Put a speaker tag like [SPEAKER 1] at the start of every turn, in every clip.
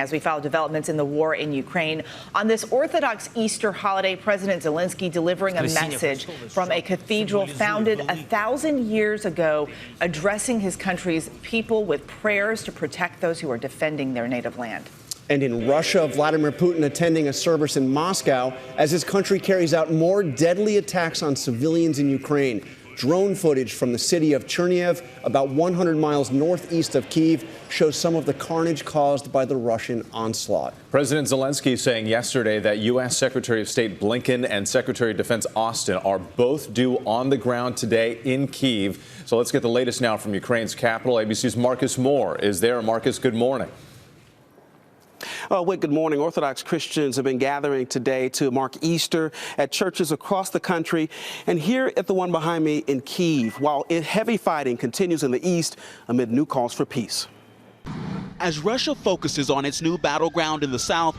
[SPEAKER 1] As we follow developments in the war in Ukraine, on this Orthodox Easter holiday, President Zelensky delivering a message from a cathedral founded 1,000 years ago, addressing his country's people with prayers to protect those who are defending their native land.
[SPEAKER 2] And in Russia, Vladimir Putin attending a service in Moscow as his country carries out more deadly attacks on civilians in Ukraine. Drone footage from the city of Chernihiv, about 100 miles northeast of Kyiv, shows some of the carnage caused by the Russian onslaught.
[SPEAKER 3] President Zelensky saying yesterday that U.S. Secretary of State Blinken and Secretary of Defense Austin are both due on the ground today in Kyiv. So let's get the latest now from Ukraine's capital. ABC's Marcus Moore is there. Marcus, good morning.
[SPEAKER 4] Good morning. Orthodox Christians have been gathering today to mark Easter at churches across the country and here at the one behind me in Kyiv, while heavy fighting continues in the east amid new calls for peace. As Russia focuses on its new battleground in the south,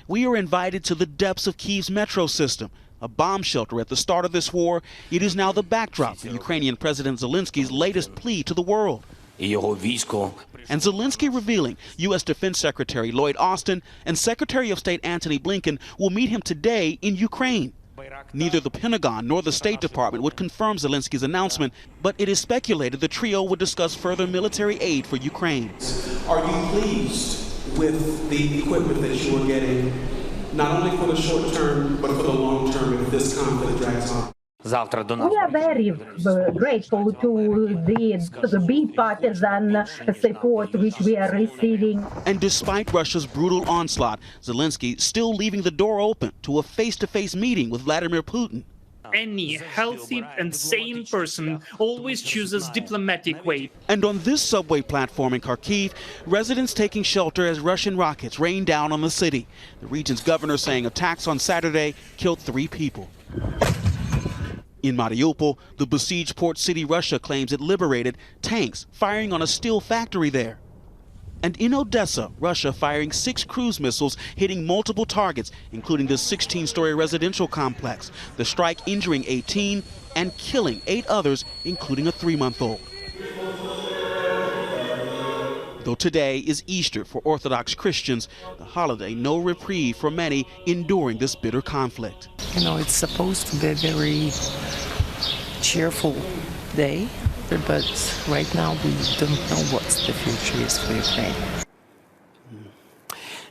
[SPEAKER 4] we are invited to the depths of Kyiv's metro system. A bomb shelter at the start of this war, it is now the backdrop for Ukrainian President Zelensky's latest plea to the world. And Zelensky revealing U.S. Defense Secretary Lloyd Austin and Secretary of State Antony Blinken will meet him today in Ukraine. Neither the Pentagon nor the State Department would confirm Zelensky's announcement, but it is speculated the trio would discuss further military aid for Ukraine.
[SPEAKER 5] Are you pleased with the equipment that you are getting, not only for the short term, but for the long term if this conflict drags on?
[SPEAKER 6] We are very grateful to the bipartisan support which we are receiving.
[SPEAKER 4] And despite Russia's brutal onslaught, Zelensky still leaving the door open to a face-to-face meeting with Vladimir Putin.
[SPEAKER 7] Any healthy and sane person always chooses diplomatic way.
[SPEAKER 4] And on this subway platform in Kharkiv, residents taking shelter as Russian rockets rain down on the city. The region's governor saying attacks on Saturday killed 3 people. In Mariupol, the besieged port city Russia claims it liberated tanks firing on a steel factory there. And in Odessa, Russia firing 6 cruise missiles hitting multiple targets, including the 16-story residential complex, the strike injuring 18 and killing 8 others, including a 3-month-old. Though today is Easter for Orthodox Christians, the holiday no reprieve for many enduring this bitter conflict.
[SPEAKER 8] You know, it's supposed to be a very cheerful day, but right now we don't know what the future is for Ukraine.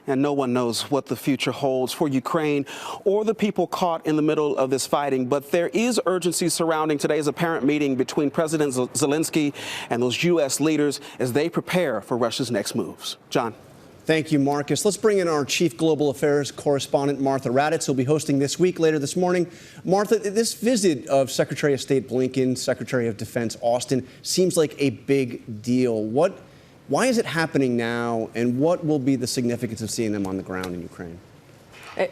[SPEAKER 4] And no one knows what the future holds for Ukraine or the people caught in the middle of this fighting. But there is urgency surrounding today's apparent meeting between President Zelensky and those U.S. leaders as they prepare for Russia's next moves. John.
[SPEAKER 2] Thank you, Marcus. Let's bring in our Chief Global Affairs correspondent, Martha Raddatz, who'll be hosting This Week later this morning. Martha, this visit of Secretary of State Blinken, Secretary of Defense Austin, seems like a big deal. Why is it happening now, and what will be the significance of seeing them on the ground in Ukraine?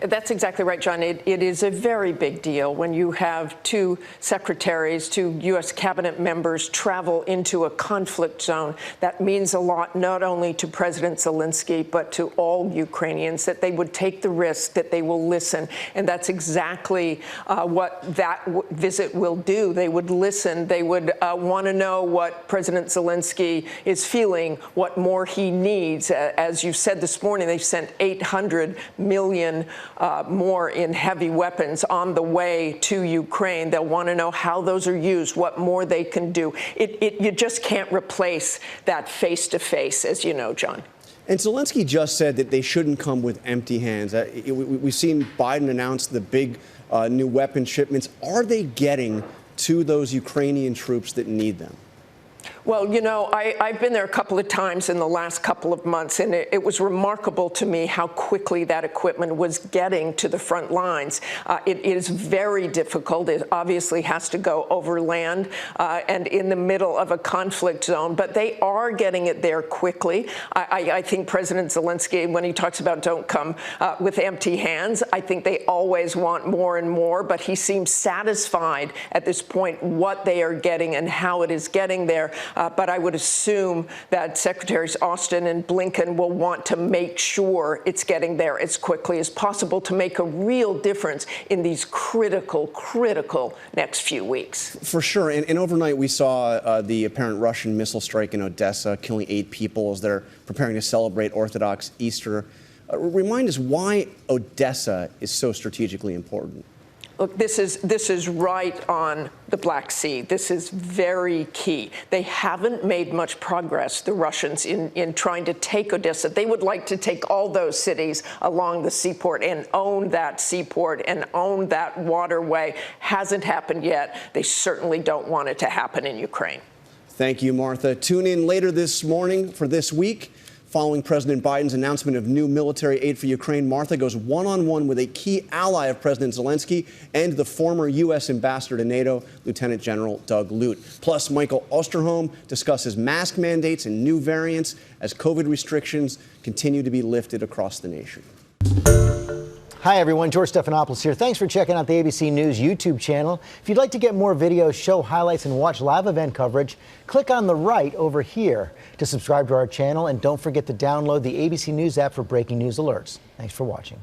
[SPEAKER 9] That's exactly right, John. It is a very big deal when you have 2 secretaries, 2 U.S. cabinet members travel into a conflict zone. That means a lot not only to President Zelensky, but to all Ukrainians, that they would take the risk, that they will listen. And that's exactly what that visit will do. They would listen. They would want to know what President Zelensky is feeling, what more he needs. As you said this morning, they've sent 800 million more in heavy weapons on the way to Ukraine. They'll want to know how those are used, what more they can do. You just can't replace that face-to-face, as you know, John.
[SPEAKER 2] And Zelensky just said that they shouldn't come with empty hands. We've seen Biden announce the big new weapon shipments. Are they getting to those Ukrainian troops that need them?
[SPEAKER 9] Well, you know, I've been there a couple of times in the last couple of months, and it was remarkable to me how quickly that equipment was getting to the front lines. It is very difficult. It obviously has to go over land and in the middle of a conflict zone, but they are getting it there quickly. I think President Zelensky, when he talks about don't come with empty hands, I think they always want more and more, but he seems satisfied at this point what they are getting and how it is getting there. But I would assume that Secretaries Austin and Blinken will want to make sure it's getting there as quickly as possible to make a real difference in these critical next few weeks.
[SPEAKER 2] For sure. And overnight, we saw the apparent Russian missile strike in Odessa, killing 8 people as they're preparing to celebrate Orthodox Easter. Remind us why Odessa is so strategically important.
[SPEAKER 9] Look, this is right on the Black Sea. This is very key. They haven't made much progress, the Russians, in trying to take Odessa. They would like to take all those cities along the seaport and own that seaport and own that waterway. Hasn't happened yet. They certainly don't want it to happen in Ukraine.
[SPEAKER 2] Thank you, Martha. Tune in later this morning for This Week. Following President Biden's announcement of new military aid for Ukraine, Martha goes one-on-one with a key ally of President Zelensky and the former U.S. ambassador to NATO, Lieutenant General Doug Lute. Plus, Michael Osterholm discusses mask mandates and new variants as COVID restrictions continue to be lifted across the nation.
[SPEAKER 10] Hi, everyone. George Stephanopoulos here. Thanks for checking out the ABC News YouTube channel. If you'd like to get more videos, show highlights, and watch live event coverage, click on the right over here to subscribe to our channel. And don't forget to download the ABC News app for breaking news alerts. Thanks for watching.